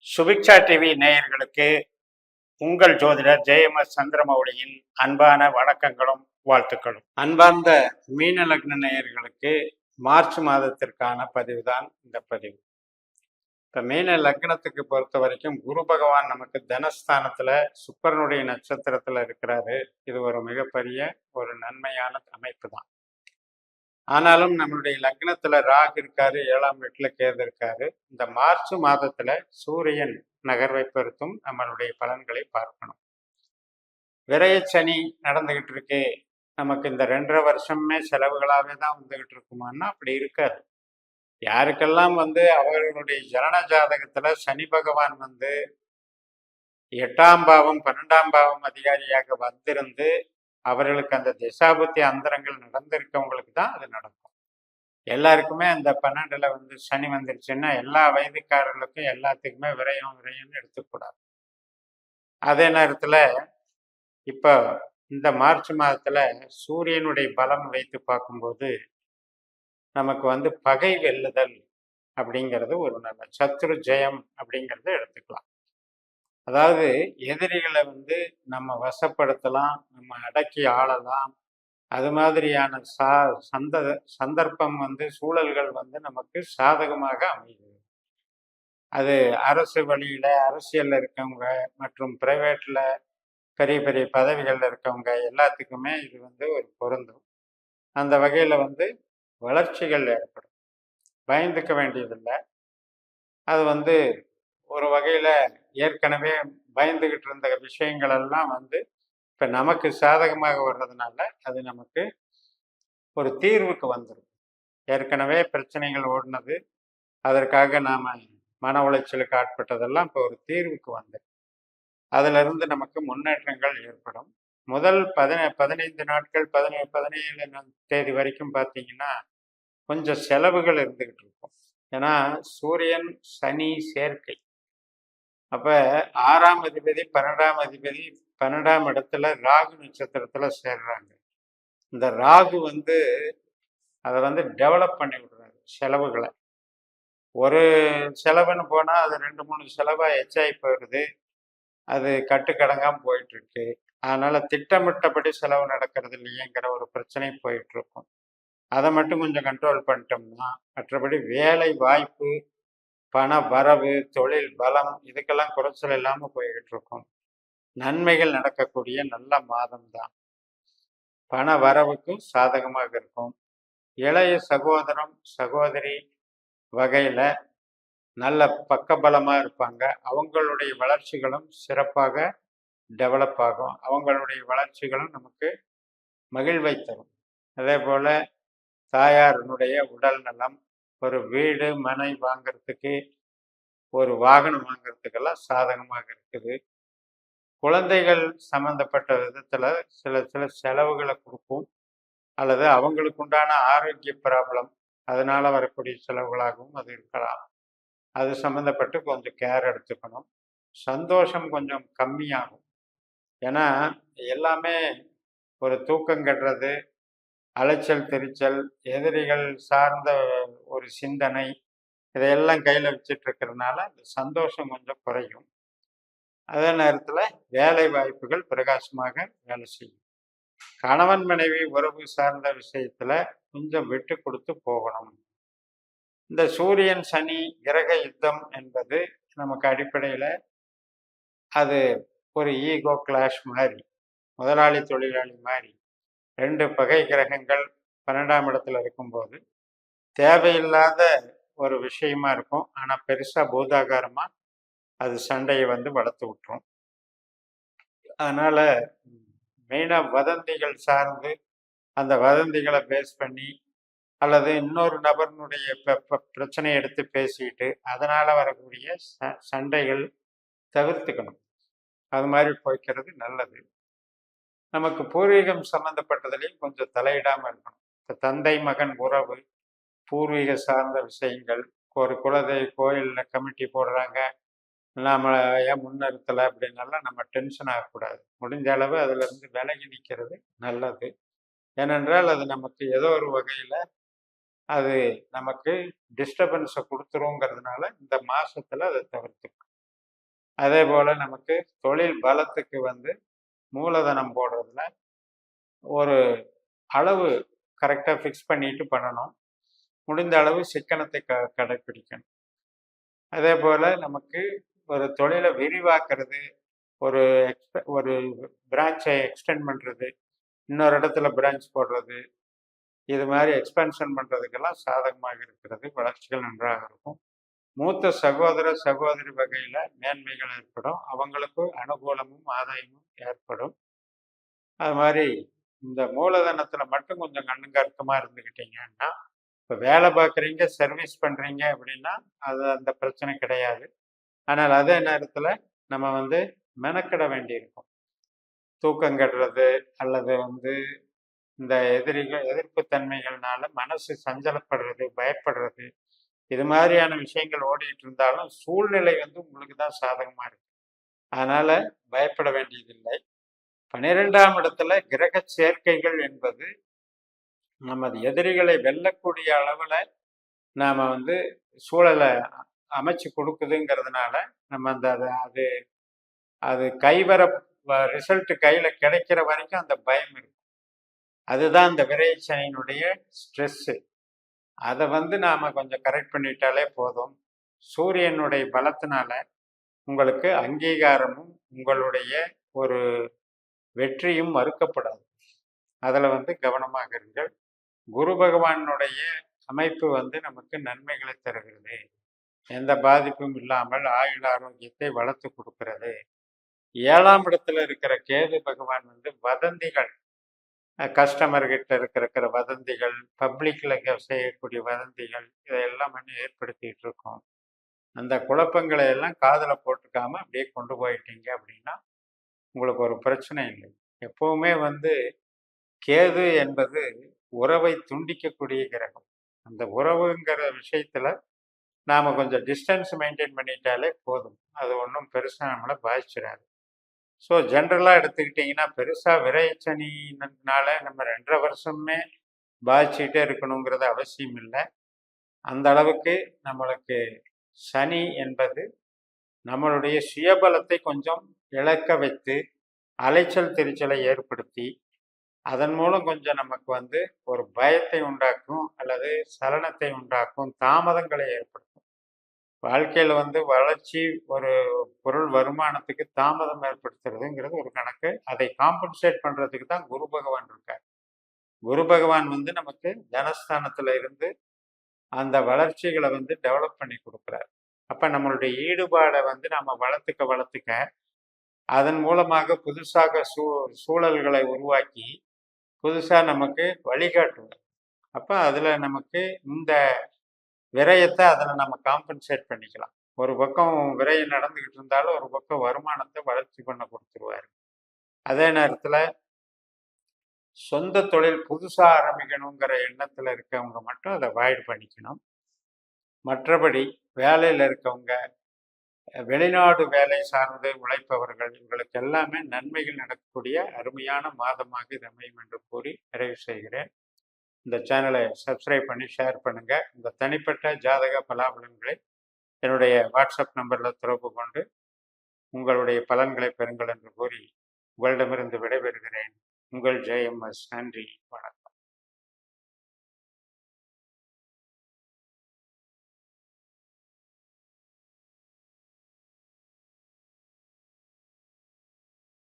Subiksha TV நேயர்களுக்கு உங்கள் ஜோதிடர் ஜெயமஸ் சந்திரமௌலியின் அன்பான வணக்கங்களும் வாழ்த்துக்களும். அன்பார்ந்த மீன லக்ன நேயர்களுக்கு மார்ச் மாதத்திற்கான பதிவு தான் இந்த பதிவு. இப்ப மீன லக்னத்துக்கு பொறுத்த வரைக்கும் குரு பகவான் நமக்கு தனஸ்தானத்துல சுக்கிரனுடைய நட்சத்திரத்துல இருக்கிறாரு. இது ஒரு மிகப்பெரிய ஒரு நன்மையான அமைப்பு தான். ஆனாலும் நம்மளுடைய லக்னத்துல ராகு இருக்காரு, 7ஆம் வீட்டுல கேது இருக்காரு. இந்த மார்ச் மாதத்துல சூரியன் நகர்வை பொறுத்தும் நம்மளுடைய பலன்களை பார்க்கணும். விரய சனி நடந்துகிட்டு இருக்கு, நமக்கு இந்த 2.5 வருஷமே செலவுகளாவே தான் வந்துகிட்டு இருக்குமான்னா அப்படி இருக்காது. யாருக்கெல்லாம் அவர்களுடைய ஜனன ஜாதகத்துல சனி பகவான் 8ஆம் பாவம் 12ஆம் பாவம் அதிகாரியாக வந்திருந்து அவர்களுக்கு அந்த திசாபுத்தி அந்தரங்கள் நடந்திருக்கவங்களுக்கு தான் அது நடக்கும். எல்லாருக்குமே அந்த 12ல சனி வந்துருச்சுன்னா எல்லா வயதுக்காரர்களுக்கும் எல்லாத்துக்குமே விரயம்னு எடுத்துக்கூடாது. அதே நேரத்துல இப்போ இந்த மார்ச் மாதத்துல சூரியனுடைய பலம் வைத்து பார்க்கும்போது நமக்கு பகை வெல்லுதல் அப்படிங்கிறது ஒரு நல்ல சத்ரு ஜெயம் அப்படிங்கிறத எடுத்துக்கலாம். அதாவது எதிரிகளை நம்ம வசப்படுத்தலாம், நம்ம அடக்கி ஆளலாம். அது மாதிரியான சந்தர்ப்பம் சூழல்கள் நமக்கு சாதகமாக அமையுது. அது அரசு வழியில அரசியல்ல இருக்கவங்க மற்றும் பிரைவேட்ல பெரிய பெரிய பதவிகள்ல இருக்கவங்க எல்லாத்துக்குமே இது ஒரு பொருந்தும். அந்த வகையில வளர்ச்சிகள் ஏற்படும். பயந்துக்க வேண்டியதில்லை. அது ஒரு வகையில ஏற்கனவே பயந்துகிட்டு இருந்த விஷயங்கள் எல்லாம் இப்ப நமக்கு சாதகமாக வர்றதுனால அது நமக்கு ஒரு தீர்வுக்கு வந்துடும். ஏற்கனவே பிரச்சனைகள் ஓடினது, அதற்காக நாம மன உளைச்சலுக்கு ஆட்பட்டதெல்லாம் இப்போ ஒரு தீர்வுக்கு வந்துடும். அதுல இருந்து நமக்கு முன்னேற்றங்கள் ஏற்படும். முதல் 15 நாட்கள் 17 தேதி வரைக்கும் பார்த்தீங்கன்னா கொஞ்சம் செலவுகள் இருந்துகிட்டு இருக்கும். ஏன்னா சூரியன் சனி சேர்க்கை. அப்ப 6ஆம் அதிபதி 12ஆம் அதிபதி 12ஆம் இடத்துல ராகு நட்சத்திரத்துல சேர்றாங்க. இந்த ராகு அதை டெவலப் பண்ணி விடுறாரு செலவுகளை. ஒரு செலவுன்னு போனா அது 2-3 செலவா எச்சாகி போயிடுது. அது கட்டுக்கடங்காம போயிட்டு இருக்கு. அதனால திட்டமிட்டபடி செலவு நடக்கிறது இல்லையேங்கிற ஒரு பிரச்சனை போயிட்டு இருக்கும். அதை மட்டும் கொஞ்சம் கண்ட்ரோல் பண்ணிட்டோம்னா மற்றபடி வேலை வாய்ப்பு, பண வரவு, தொழில் பலம் இதுக்கெல்லாம் குறைச்சல் இல்லாம போய்கிட்டு இருக்கும். நன்மைகள் நடக்கக்கூடிய நல்ல மாதம் தான். பண வரவுக்கும் சாதகமாக இருக்கும். இளைய சகோதரம் சகோதரி வகையில நல்ல பக்கபலமா இருப்பாங்க. அவங்களுடைய வளர்ச்சிகளும் சிறப்பாக டெவலப் ஆகும். அவங்களுடைய வளர்ச்சிகளும் நமக்கு மகிழ்வை தரும். அதே போல தாயாரினுடைய உடல் நலம், ஒரு வீடு மனை வாங்கிறதுக்கு, ஒரு வாகனம் வாங்கிறதுக்கெல்லாம் சாதகமாக இருக்குது. குழந்தைகள் சம்பந்தப்பட்ட விதத்துல சில செலவுகளை கொடுக்கும், அல்லது அவங்களுக்கு உண்டான ஆரோக்கிய ப்ராப்ளம் அதனால வரக்கூடிய செலவுகளாகவும் அது இருக்கலாம். அது சம்மந்தப்பட்டு கொஞ்சம் கேர் எடுத்துக்கணும். சந்தோஷம் கொஞ்சம் கம்மியாகும். ஏன்னா எல்லாமே ஒரு தூக்கம் கெடுறது, அலைச்சல் திருச்சல், எதிரிகள் சார்ந்த ஒரு சிந்தனை, இதையெல்லாம் கையில் வச்சுட்டு இருக்கிறதுனால அந்த சந்தோஷம் கொஞ்சம் குறையும். அதே நேரத்தில் வேலை வாய்ப்புகள் பிரகாசமாக வேலை செய்யும். கணவன் மனைவி உறவு சார்ந்த விஷயத்துல கொஞ்சம் விட்டு கொடுத்து போகணும். இந்த சூரியன் சனி கிரக யுத்தம் என்பது நமக்கு அடிப்படையில அது ஒரு ஈகோ கிளாஷ் மாதிரி, முதலாளி தொழிலாளி மாதிரி 2 பகை கிரகங்கள் 12ஆம் இடத்துல இருக்கும்போது தேவையில்லாத ஒரு விஷயமா இருக்கும். ஆனா பெருசா பூதாகாரமா அது சண்டையை வளர்த்து விட்டுரும். அதனால மெயினா வதந்திகள் சார்ந்து அந்த வதந்திகளை பேஸ் பண்ணி அல்லது இன்னொரு நபர்னுடைய பிரச்சனையை எடுத்து பேசிட்டு அதனால வரக்கூடிய சண்டைகள் தவிர்த்துக்கணும். அது மாதிரி போய்க்கிறது நல்லது. நமக்கு பூர்வீகம் சம்பந்தப்பட்டதுலையும் கொஞ்சம் தலையிடாம இருக்கணும். இப்போ தந்தை மகன் உறவு, பூர்வீக சார்ந்த விஷயங்கள், ஒரு குலதெய்வ கோயில்ல கமிட்டி போடுறாங்க, நாம ஏன் முன்னிறுத்தலை அப்படின்னாலாம் நம்ம டென்ஷன் ஆகக்கூடாது. முடிஞ்ச அளவு அதுல இருந்து விலகி நிற்கிறது நல்லது. ஏனென்றால் அது நமக்கு ஏதோ ஒரு வகையில அது நமக்கு டிஸ்டர்பன்ஸை கொடுத்துருங்கிறதுனால இந்த மாசத்துல அதை தவிர்த்துக்கணும். அதே போல் நமக்கு தொழில் பலத்துக்கு வந்து மூலதனம் போடுறதுல ஒரு அளவு கரெக்டாக ஃபிக்ஸ் பண்ணிட்டு பண்ணணும். முடிந்த அளவு சிக்கனத்தை கடைப்பிடிக்கணும். அதே போல் நமக்கு ஒரு தொழிலை விரிவாக்குறது, ஒரு ஒரு பிரான்ச்சை எக்ஸ்டெண்ட் பண்ணுறது, இன்னொரு இடத்துல பிரான்ச் போடுறது, இது மாதிரி எக்ஸ்பென்ஷன் பண்ணுறதுக்கெல்லாம் சாதகமாக இருக்கிறது. வளர்ச்சிகள் நன்றாக இருக்கும். மூத்த சகோதர சகோதரி வகையில் மேன்மைகள் ஏற்படும். அவங்களுக்கு அனுகூலமும் ஆதாயமும் ஏற்படும். அது மாதிரி இந்த மூலதனத்தில் மட்டும் கொஞ்சம் கண்ணும் கருத்துமாக இருந்துக்கிட்டீங்கன்னா, இப்போ வேலை பார்க்குறீங்க, சர்வீஸ் பண்ணுறீங்க அப்படின்னா அது அந்த பிரச்சனை கிடையாது. ஆனால் அதே நேரத்தில் நம்ம வந்து மெனக்கிட வேண்டியிருக்கும். தூக்கம் கெடுறது அல்லது வந்து இந்த எதிர்ப்பு தன்மைகள்னால மனசு சஞ்சலப்படுறது, பயப்படுறது, இது மாதிரியான விஷயங்கள் ஓடிட்டு இருந்தாலும் சூழ்நிலை வந்து உங்களுக்கு தான் சாதகமா இருக்கு. அதனால பயப்பட வேண்டியதில்லை. 12ஆம் இடத்துல கிரக சேர்க்கைகள் என்பது நமது எதிரிகளை வெல்லக்கூடிய அளவுல நாம வந்து சூழலை அமைச்சு கொடுக்குதுங்கிறதுனால நம்ம அந்த அது அது கைவர ரிசல்ட் கையில கிடைக்கிற வரைக்கும் அந்த பயம் இருக்கும். அதுதான் அந்த விரைச்சனியினுடைய ஸ்ட்ரெஸ்ஸு. அதை வந்து நாம கொஞ்சம் கரெக்ட் பண்ணிட்டாலே போதும். சூரியனுடைய பலத்தினால உங்களுக்கு அங்கீகாரமும் உங்களுடைய ஒரு வெற்றியும் மறுக்கப்படாது. அதில் வந்து கவனமாக இருங்கள். குரு பகவானுடைய அமைப்பு வந்து நமக்கு நன்மைகளை தருகிறது. எந்த பாதிப்பும் இல்லாமல் ஆயுள் ஆரோக்கியத்தை வளர்த்து கொடுக்கிறது. 7ஆம் இடத்துல இருக்கிற கேது பகவான் வந்து வதந்திகள், கஸ்டமர்கிட்ட இருக்கிற வதந்திகள், பப்ளிக்ல செய்யக்கூடிய வதந்திகள், இதையெல்லாம் பண்ணி ஏற்படுத்திட்டு இருக்கோம். அந்த குழப்பங்களை எல்லாம் காதில் போட்டுக்காம அப்படியே கொண்டு போயிட்டீங்க அப்படின்னா உங்களுக்கு ஒரு பிரச்சனை இல்லை. எப்பவுமே வந்து கேது என்பது உறவை துண்டிக்கக்கூடிய கிரகம். அந்த உறவுங்கிற விஷயத்துல நாம கொஞ்சம் டிஸ்டன்ஸ் மெயின்டைன் பண்ணிட்டாலே போதும். அது ஒன்றும் பெருசா நம்மளை பாதிச்சிடாது. ஸோ ஜென்ரலாக எடுத்துக்கிட்டிங்கன்னா பெருசாக விரைச்சனினால நம்ம 2.5 வருஷமே பாதிச்சுக்கிட்டே இருக்கணுங்கிறது அவசியம் இல்லை. அந்த அளவுக்கு நம்மளுக்கு சனி என்பது நம்மளுடைய சுயபலத்தை கொஞ்சம் இழக்க வைத்து அலைச்சல் திருச்சலை ஏற்படுத்தி அதன் மூலம் கொஞ்சம் நமக்கு வந்து ஒரு பயத்தை உண்டாக்கும் அல்லது சலனத்தை உண்டாக்கும், தாமதங்களை ஏற்படுத்தும். வாழ்க்கையில் வந்து வளர்ச்சி ஒரு பொருள் வருமானத்துக்கு தாமதம் ஏற்படுத்துறதுங்கிறது ஒரு கணக்கு. அதை காம்பன்சேட் பண்ணுறதுக்கு தான் குரு பகவான் இருக்கார். குரு பகவான் வந்து நமக்கு தனஸ்தானத்தில் இருந்து அந்த வளர்ச்சிகளை வந்து டெவலப் பண்ணி கொடுக்குறார். அப்போ நம்மளுடைய ஈடுபாடை வந்து நம்ம வளர்த்துக்க அதன் மூலமாக புதுசாக சூழல்களை உருவாக்கி புதுசாக நமக்கு வழிகாட்டுவார். அப்போ அதில் நமக்கு இந்த விரயத்தை அதில் நம்ம காம்பன்சேட் பண்ணிக்கலாம். ஒரு பக்கம் விரயம் நடந்துக்கிட்டு இருந்தாலும் ஒரு பக்கம் வருமானத்தை வளர்ச்சி பண்ண கொடுத்துருவார். அதே நேரத்தில் சொந்த தொழில் புதுசாக ஆரம்பிக்கணுங்கிற எண்ணத்தில் இருக்கவங்க மட்டும் அதை அவாய்ட் பண்ணிக்கணும். மற்றபடி வேலையில் இருக்கவங்க, வெளிநாடு வேலை சார்ந்து உழைப்பவர்கள், இவங்களுக்கு எல்லாமே நன்மைகள் நடக்கக்கூடிய அருமையான மாதமாக இது அமையும் என்று கூறி நிறைவு செய்கிறேன். இந்த சேனலை சப்ஸ்கிரைப் பண்ணி ஷேர் பண்ணுங்கள். இந்த தனிப்பட்ட ஜாதக பலாபலன்களை என்னுடைய வாட்ஸ்அப் நம்பரில் தொடர்பு கொண்டு உங்களுடைய பலன்களை பெறுங்கள் என்று கூறி உங்களிடமிருந்து விடைபெறுகிறேன். உங்கள் ஜெயம் எஸ். நன்றி, வணக்கம்.